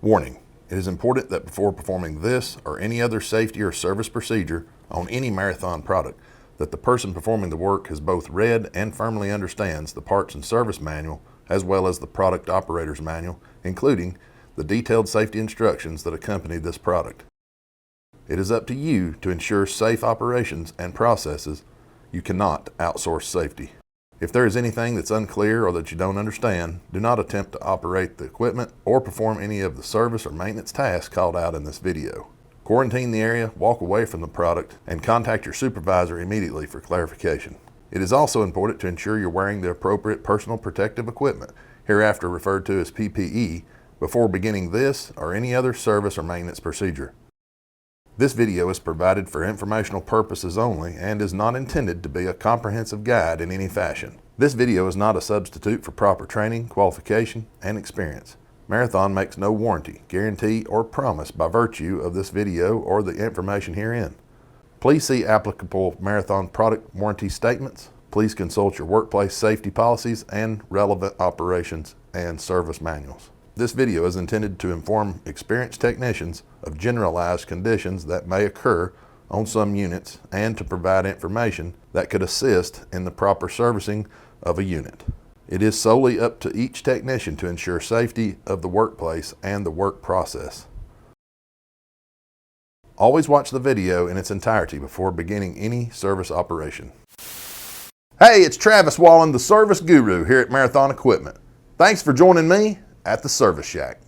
Warning: it is important that before performing this or any other safety or service procedure on any Marathon product, that the person performing the work has both read and firmly understands the parts and service manual as well as the product operator's manual, including the detailed safety instructions that accompany this product. It is up to you to ensure safe operations and processes. You cannot outsource safety. If there is anything that's unclear or that you don't understand, do not attempt to operate the equipment or perform any of the service or maintenance tasks called out in this video. Quarantine the area, walk away from the product, and contact your supervisor immediately for clarification. It is also important to ensure you're wearing the appropriate personal protective equipment, hereafter referred to as PPE, before beginning this or any other service or maintenance procedure. This video is provided for informational purposes only and is not intended to be a comprehensive guide in any fashion. This video is not a substitute for proper training, qualification, and experience. Marathon makes no warranty, guarantee, or promise by virtue of this video or the information herein. Please see applicable Marathon product warranty statements. Please consult your workplace safety policies and relevant operations and service manuals. This video is intended to inform experienced technicians of generalized conditions that may occur on some units and to provide information that could assist in the proper servicing of a unit. It is solely up to each technician to ensure safety of the workplace and the work process. Always watch the video in its entirety before beginning any service operation. Hey, it's Travis Wallen, the Service Guru here at Marathon Equipment. Thanks for joining me at the Service Shack.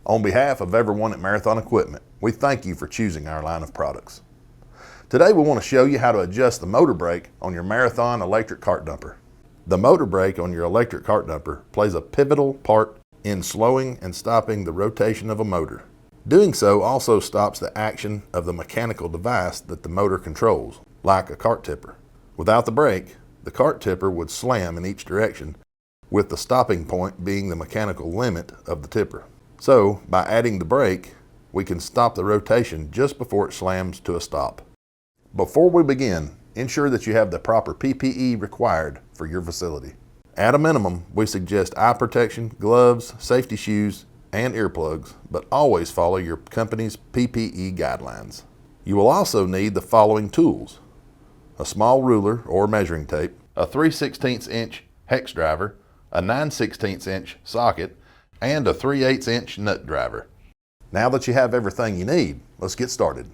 On behalf of everyone at Marathon Equipment, we thank you for choosing our line of products. Today we want to show you how to adjust the motor brake on your Marathon electric cart dumper. The motor brake on your electric cart dumper plays a pivotal part in slowing and stopping the rotation of a motor. Doing so also stops the action of the mechanical device that the motor controls, like a cart tipper. Without the brake, the cart tipper would slam in each direction, with the stopping point being the mechanical limit of the tipper. So, by adding the brake, we can stop the rotation just before it slams to a stop. Before we begin, ensure that you have the proper PPE required for your facility. At a minimum, we suggest eye protection, gloves, safety shoes, and earplugs, but always follow your company's PPE guidelines. You will also need the following tools: a small ruler or measuring tape, a 3/16 inch hex driver, a 9/16 inch socket, and a 3/8 inch nut driver. Now that you have everything you need, let's get started.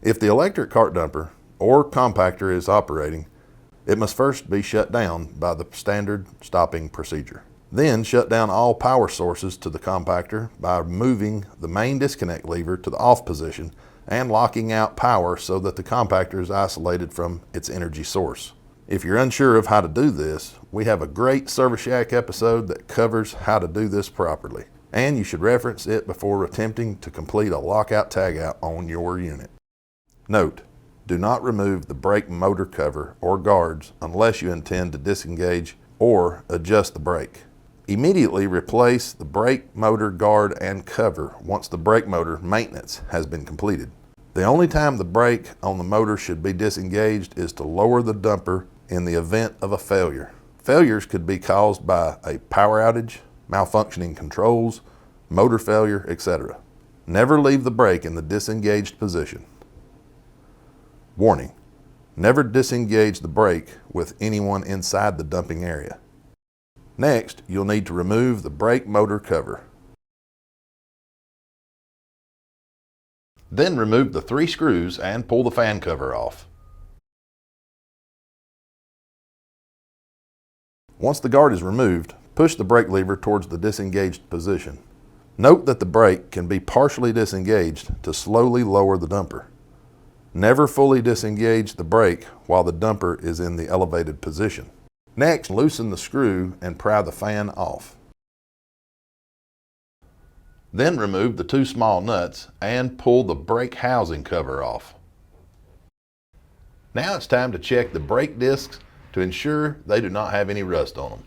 If the electric cart dumper or compactor is operating, it must first be shut down by the standard stopping procedure. Then shut down all power sources to the compactor by moving the main disconnect lever to the off position and locking out power so that the compactor is isolated from its energy source. If you're unsure of how to do this, we have a great Service Shack episode that covers how to do this properly, and you should reference it before attempting to complete a lockout tagout on your unit. Note: do not remove the brake motor cover or guards unless you intend to disengage or adjust the brake. Immediately replace the brake motor guard and cover once the brake motor maintenance has been completed. The only time the brake on the motor should be disengaged is to lower the dumper in the event of a failure. Failures could be caused by a power outage, malfunctioning controls, motor failure, etc. Never leave the brake in the disengaged position. Warning: never disengage the brake with anyone inside the dumping area. Next, you'll need to remove the brake motor cover. Then remove the 3 screws and pull the fan cover off. Once the guard is removed, push the brake lever towards the disengaged position. Note that the brake can be partially disengaged to slowly lower the dumper. Never fully disengage the brake while the dumper is in the elevated position. Next, loosen the screw and pry the fan off. Then remove the 2 small nuts and pull the brake housing cover off. Now it's time to check the brake discs to ensure they do not have any rust on them.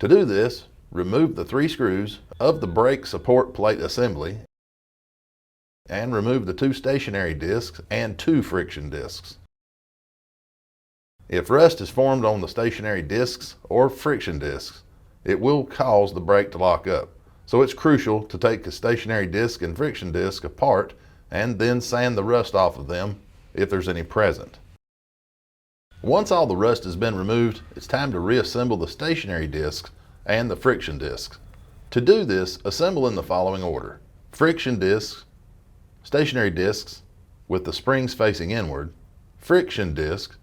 To do this, remove the 3 screws of the brake support plate assembly and remove the 2 stationary discs and 2 friction discs. If rust is formed on the stationary discs or friction discs, it will cause the brake to lock up. So it's crucial to take the stationary disc and friction disc apart and then sand the rust off of them if there's any present. Once all the rust has been removed, it's time to reassemble the stationary discs and the friction discs. To do this, assemble in the following order: friction discs, stationary discs with the springs facing inward, friction disc,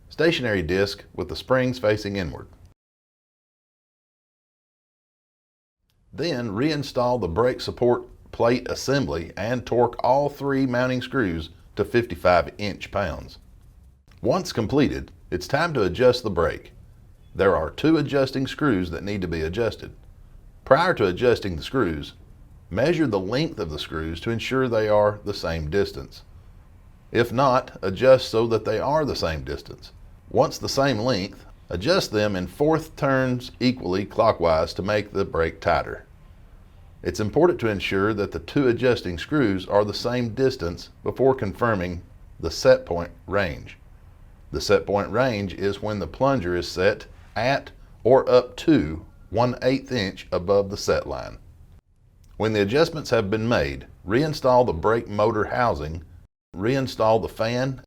stationary disc with the springs facing inward. Then reinstall the brake support plate assembly and torque all 3 mounting screws to 55 inch-pounds. Once completed, it's time to adjust the brake. There are 2 adjusting screws that need to be adjusted. Prior to adjusting the screws, measure the length of the screws to ensure they are the same distance. If not, adjust so that they are the same distance. Once the same length, adjust them in 4th turns equally clockwise to make the brake tighter. It's important to ensure that the 2 adjusting screws are the same distance before confirming the set point range. The set point range is when the plunger is set at or up to 1/8 inch above the set line. When the adjustments have been made, reinstall the brake motor housing, reinstall the fan,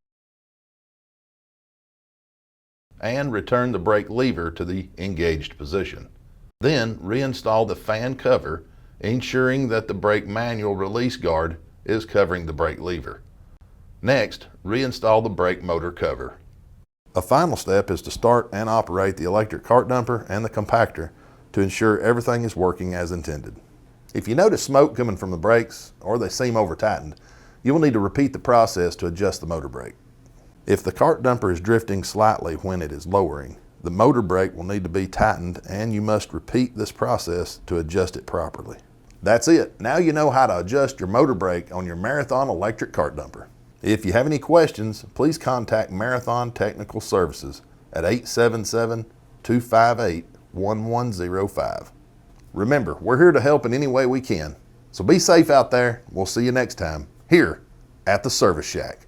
and return the brake lever to the engaged position. Then reinstall the fan cover, ensuring that the brake manual release guard is covering the brake lever. Next, reinstall the brake motor cover. A final step is to start and operate the electric cart dumper and the compactor to ensure everything is working as intended. If you notice smoke coming from the brakes or they seem over-tightened, you will need to repeat the process to adjust the motor brake. If the cart dumper is drifting slightly when it is lowering, the motor brake will need to be tightened and you must repeat this process to adjust it properly. That's it. Now you know how to adjust your motor brake on your Marathon electric cart dumper. If you have any questions, please contact Marathon Technical Services at 877-258-1105. Remember, we're here to help in any way we can. So be safe out there. We'll see you next time here at the Service Shack.